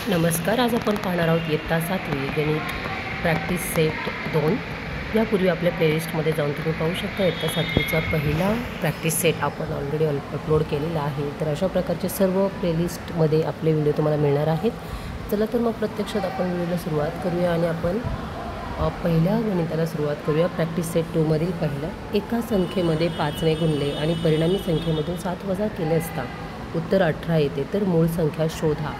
नमस्कार. आज आपण पाहणार आहोत इयत्ता 7वी गणित प्रॅक्टिस सेट 2. यापूर्वी आपल्या प्लेलिस्टमध्ये जाऊन तुम्ही पाहू शकता इयत्ता 7वीचा पहिला प्रॅक्टिस सेट आपण ऑलरेडी अपलोड केलेला आहे. तर अशा प्रकारचे सर्व प्लेलिस्टमध्ये आपले व्हिडिओ तुम्हाला मिळणार आहेत. चला तर मग प्रत्यक्षात आपण व्हिडिओला सुरुवात करूया आणि आपण पहिल्या गणिताला सुरुवात करूया. प्रॅक्टिस सेट 2मधील पहिला, एका संख्येमध्ये 5ने गुणले आणि परिणामी संख्येमधून 7 वजा केले असता उत्तर 18 येते, तर मूळ संख्या शोधा.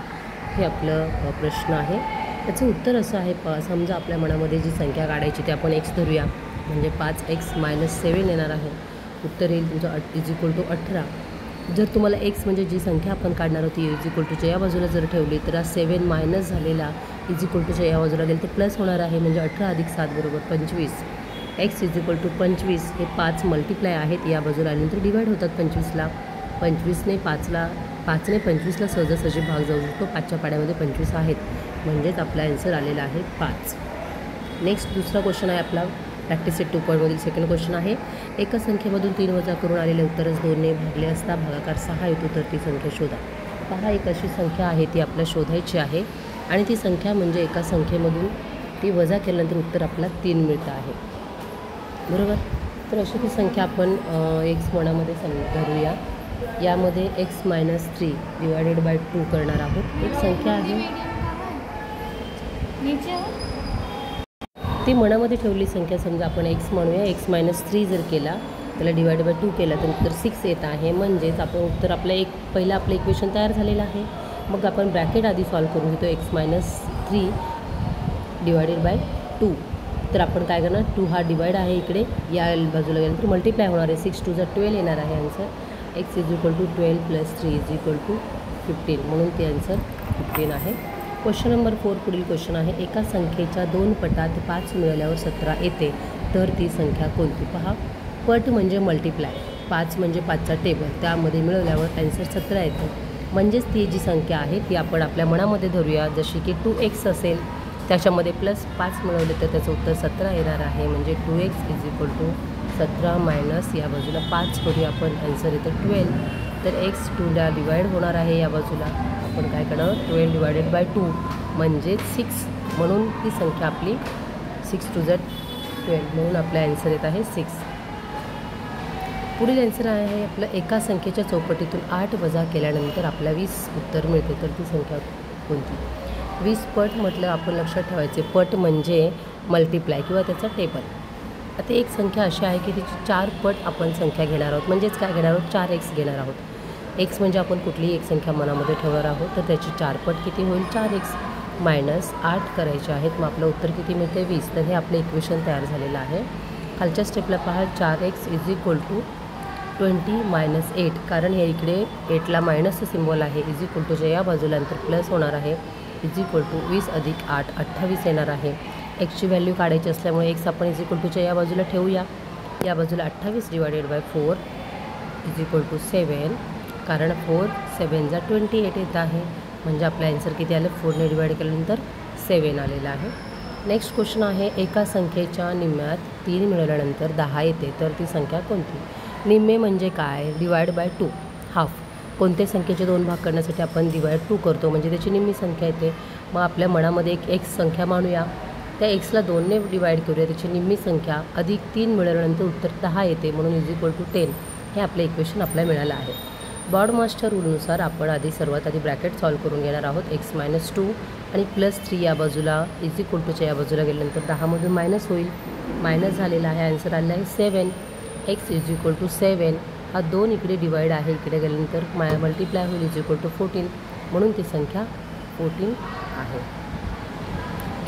हे आपलं प्रश्न आहे. त्याचं उत्तर असं आहे, समजा आपल्या मनामध्ये जी संख्या काढायची ते आपण एक्स धरूया, म्हणजे 5x - 7 येणार आहे. उत्तर येईल तुमचं =18. जर तुम्हाला एक्स म्हणजे जी संख्या आपण काढणार होती =च्या या बाजूला जर ठेवली तर 7 मायनस झालेला =च्या या बाजूला गेलं तर प्लस होणार आहे, म्हणजे 18 + 7 = 25. x =25. हे 5 मल्टिप्लाय आहेत, या बाजूला आल्यानंतर डिवाईड होतात 25ला. 25ने 25ला सहजासहजी भाग जाऊ शकतो. 5च्या पाड्यामध्ये 25 आहेत, म्हणजेच आपला आन्सर आलेला आहे 5. नेक्स्ट दुसरा क्वेश्चन आहे आपला प्रॅक्टिस सेट 2.मधील सेकंड क्वेश्चन आहे. एका संख्येमधून 3 वजा करून आलेले उत्तरच 2ने भागले असता भागाकार 6 येतो, तर ती संख्या शोधा. पहा, एक अशी संख्या आहे ती आपल्याला शोधायची आहे आणि ती संख्या म्हणजे एका संख्येमधून ती वजा केल्यानंतर उत्तर आपल्याला 3 मिळतं आहे, बरोबर. तर अशी ती संख्या आपण एक्स मनामध्ये धरूया. यामध्ये x - 3 ÷ 2 करणार आहोत. एक संख्या आहे ती मनामध्ये ठेवली संख्या, समजा आपण x म्हणूया. x - 3 जर केला, त्याला ÷ 2 केला तर उत्तर 6 येत आहे. म्हणजेच आपण उत्तर आपलं पहिलं आपलं इक्वेशन तयार झालेलं आहे. मग आपण ब्रॅकेट आधी सॉल्व करून घेतो. x - 3 ÷ 2. तर आपण काय करणार, 2 हा डिवाइड आहे इकडे, या बाजूला गेल्यानंतर मल्टिप्लाय होणार आहे. 6 × 2 = 12 येणार आहे आन्सर. x = 12 + 3 = 15, म्हणून ते आन्सर 15 आहे. क्वेश्चन नंबर 4 पुढील क्वेश्चन आहे. एका संख्येच्या 2 पटात 5 मिळाल्यावर 17 येते, तर ती संख्या कोणती. पहा, पट म्हणजे मल्टिप्लाय, 5 म्हणजे 5चा टेबल, त्यामध्ये मिळवल्यावर आन्सर 17 येतं. म्हणजेच ती जी संख्या आहे ती आपण आपल्या मनामध्ये धरूया. जशी की 2x असेल, त्याच्यामध्ये +5 मिळवले तर त्याचं उत्तर 17 येणार आहे. म्हणजे 2x = 17 मायनस या बाजूला 5 करूया आपण, आन्सर येतं 12. तर x 2ला डिवाईड होणार आहे, या बाजूला आपण काय करणार, 12 ÷ 2 म्हणजे 6, म्हणून ती संख्या आपली 6 × 2 = 12, म्हणून आपला आन्सर येत आहे 6. पुढील आन्सर आहे आपलं, एका संख्येच्या चौपटीतून 8 वजा केल्यानंतर आपल्याला 20 उत्तर मिळते, तर ती संख्या कोणती. 20 पट म्हटलं आपण लक्षात ठेवायचे, पट म्हणजे मल्टिप्लाय किंवा त्याचा टेबल. आता एक संख्या अशी आहे की तिची 4 पट आपण संख्या घेणार आहोत, म्हणजेच काय घेणार आहोत, 4x घेणार आहोत. x म्हणजे आपण कुठलीही एक संख्या मनामध्ये ठेवणार आहोत, तर त्याची 4 पट किती होईल, 4x - 8 करायचे आहेत. मग आपलं उत्तर किती मिळते, 20. तर हे आपलं इक्वेशन तयार झालेलं आहे. खालच्या स्टेपला पहा, 4x = 20 - 8, कारण हे इकडे 8ला मायनसचं सिम्बॉल आहे, =च्या या बाजूला नंतर प्लस होणार आहे, =20 + 8 28 येणार आहे. एक्सची व्हॅल्यू काढायची असल्यामुळे x आपण =च्या या बाजूला ठेवूया. या बाजूला 28 ÷ 4 = 7, कारण 4 × 7 = 28 येत आहे. म्हणजे आपला आन्सर किती आलं, 4ने डिवाईड केल्यानंतर 7 आलेला आहे. नेक्स्ट क्वेश्चन आहे. एका संख्येच्या निम्म्यात 3 मिळवल्यानंतर 10 येते, तर ती संख्या कोणती. निम्मे म्हणजे काय, ÷ 2, हाफ. कोणत्या संख्येचे 2 भाग करण्यासाठी आपण ÷ 2 करतो, म्हणजे त्याची निम्मी संख्या येते. मग आपल्या मनामध्ये एक x संख्या मानूया, त्या xला 2ने डिवाईड करूया, त्याची निम्मी संख्या अधिक 3 मिळवल्यानंतर उत्तर 10 येते, म्हणून =10. हे आपलं इक्वेशन आपल्याला मिळालं आहे. बॉडमास्टर रूलनुसार आपण सर्वात आधी ब्रॅकेट सॉल्व करून घेणार आहोत. x - 2 आणि +3 या बाजूला च्या या बाजूला गेल्यानंतर 10मधून मायनस होईल, मायनस झालेला आहे, आन्सर आलेला आहे 7. x = 7, हा 2 इकडे डिवाईड आहे, इकडे गेल्यानंतर मल्टिप्लाय होईल, =14, म्हणून ती संख्या 14 आहे.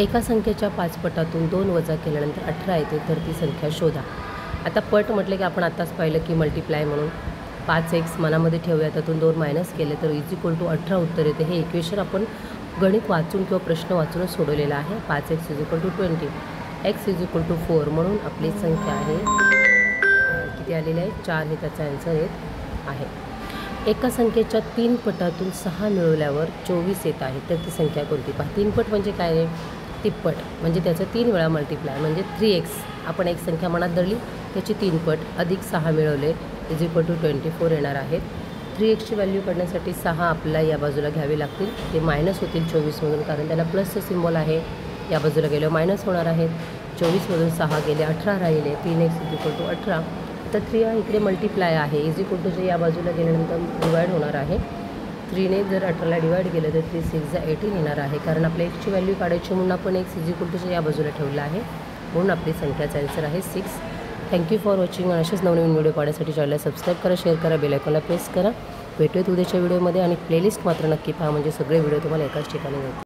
एका संख्येच्या 5 पटातून 2 वजा केल्यानंतर 18 येते, तर ती संख्या शोधा. आता पट म्हटलं की आपण आत्ताच पाहिलं की मल्टिप्लाय, म्हणून 5x मनामध्ये ठेवूया, त्यातून 2 मायनस केले तर =18 उत्तर येते. हे इक्वेशन आपण गणित वाचून किंवा प्रश्न वाचूनच सोडवलेला आहे. 5x = 20, x = 4, म्हणून आपली संख्या आहे किती आलेली आहे, 4 हे त्याचा आन्सर येत आहे. एका संख्येच्या 3 पटातून 6 मिळवल्यावर 24 येत आहे, तर ती संख्या कोणती. पहा, 3 पट म्हणजे काय, तिप्पट, म्हणजे त्याचं 3 वेळा मल्टिप्लाय, म्हणजे 3x. आपण एक संख्या मनात धरली, त्याची 3 पट अधिक 6 मिळवले, =24 येणार आहेत. 3x व्हॅल्यू काढण्यासाठी 6 आपल्याला या बाजूला घ्यावे लागतील. ते मायनस होतील 24मधून, कारण त्याला प्लसचं सिम्बॉल आहे. या बाजूला गेल्यावर मायनस होणार आहेत. 24मधून 6 गेले, 18 राहिले. 3x = 18. तर 3 इकडे मल्टिप्लाय आहे. = या बाजूला गेल्यानंतर डिवाईड होणार आहे. 3ने जर 18ला डिवाईड केलं तर 3 6 18 येणार आहे. कारण आपल्या एक्सची व्हॅल्यू काढायची म्हणून आपण x या बाजूला ठेवलं आहे. म्हणून आपली संख्याचा आन्सर आहे 6. Thank you for watching. आणि असेच नवनवीन व्हिडिओ पाहण्यासाठी चॅनलला सबस्क्राईब करा, शेअर करा, बेल आयकॉनला प्रेस करा. भेटूयात उद्याच्या व्हिडिओमध्ये. आणि प्लेलिस्ट मात्र नक्की पहा, म्हणजे सगळे व्हिडिओ तुम्हाला एकाच ठिकाणी मिळतील.